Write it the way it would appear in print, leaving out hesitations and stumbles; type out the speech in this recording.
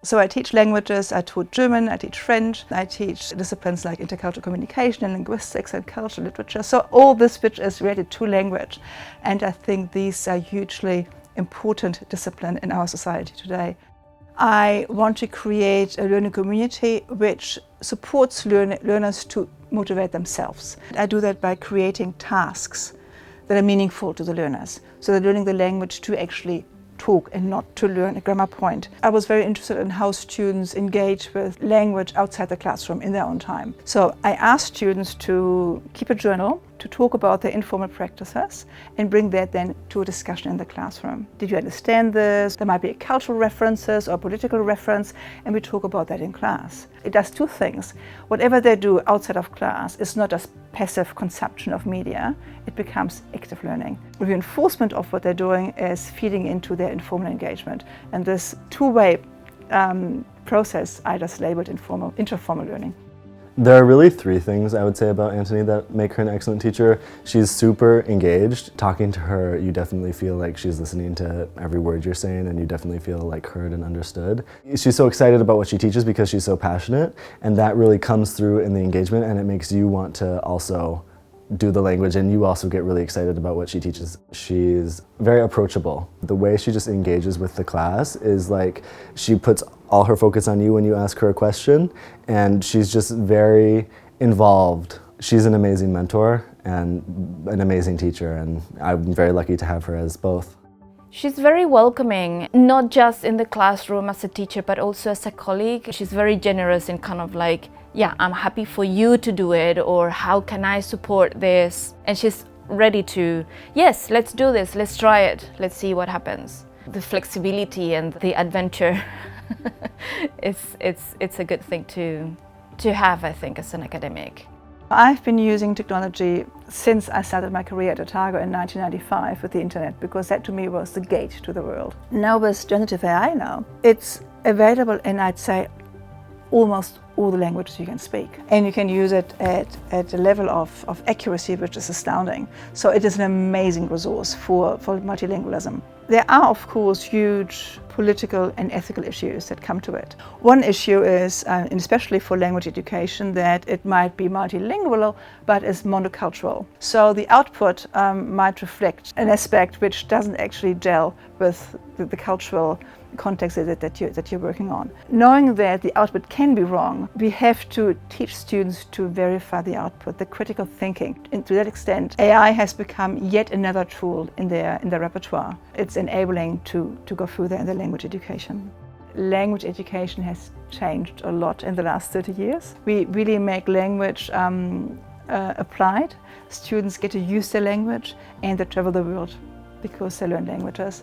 So I teach languages, I taught German, I teach French, I teach disciplines like intercultural communication and linguistics and cultural literature. So all this which is related to language. And I think these are hugely important discipline in our society today. I want to create a learning community which supports learners to motivate themselves. I do that by creating tasks that are meaningful to the learners. So they're learning the language to actually talk and not to learn a grammar point. I was very interested in how students engage with language outside the classroom in their own time. So I asked students to keep a journal, to talk about their informal practices and bring that then to a discussion in the classroom. Did you understand this? There might be cultural references or political reference, and we talk about that in class. It does two things. Whatever they do outside of class is not just passive consumption of media, it becomes active learning. Reinforcement of what they're doing is feeding into their informal engagement. And this two-way process I just labeled interformal learning. There are really three things I would say about Antonie that make her an excellent teacher. She's super engaged. Talking to her, you definitely feel like she's listening to every word you're saying, and you definitely feel like heard and understood. She's so excited about what she teaches because she's so passionate, and that really comes through in the engagement, and it makes you want to also do the language, and you also get really excited about what she teaches. She's very approachable. The way she just engages with the class is like she puts all her focus on you when you ask her a question, and she's just very involved. She's an amazing mentor and an amazing teacher, and I'm very lucky to have her as both. She's very welcoming, not just in the classroom as a teacher, but also as a colleague. She's very generous in kind of like, yeah, I'm happy for you to do it, or how can I support this? And she's ready to, yes, let's do this, let's try it, let's see what happens. The flexibility and the adventure, it's a good thing to have, I think, as an academic. I've been using technology since I started my career at Otago in 1995 with the internet, because that to me was the gate to the world. Now with generative AI now, it's available in, I'd say, almost all the languages you can speak. And you can use it at a level of accuracy which is astounding. So it is an amazing resource for multilingualism. There are, of course, huge political and ethical issues that come to it. One issue is, and especially for language education, that it might be multilingual but is monocultural. So the output might reflect an aspect which doesn't actually gel with the cultural context that you're working on. Knowing that the output can be wrong, we have to teach students to verify the output, the critical thinking. And to that extent, AI has become yet another tool in their repertoire. It's enabling to go further in the language education. Language education has changed a lot in the last 30 years. We really make language applied. Students get to use their language and they travel the world because they learn languages.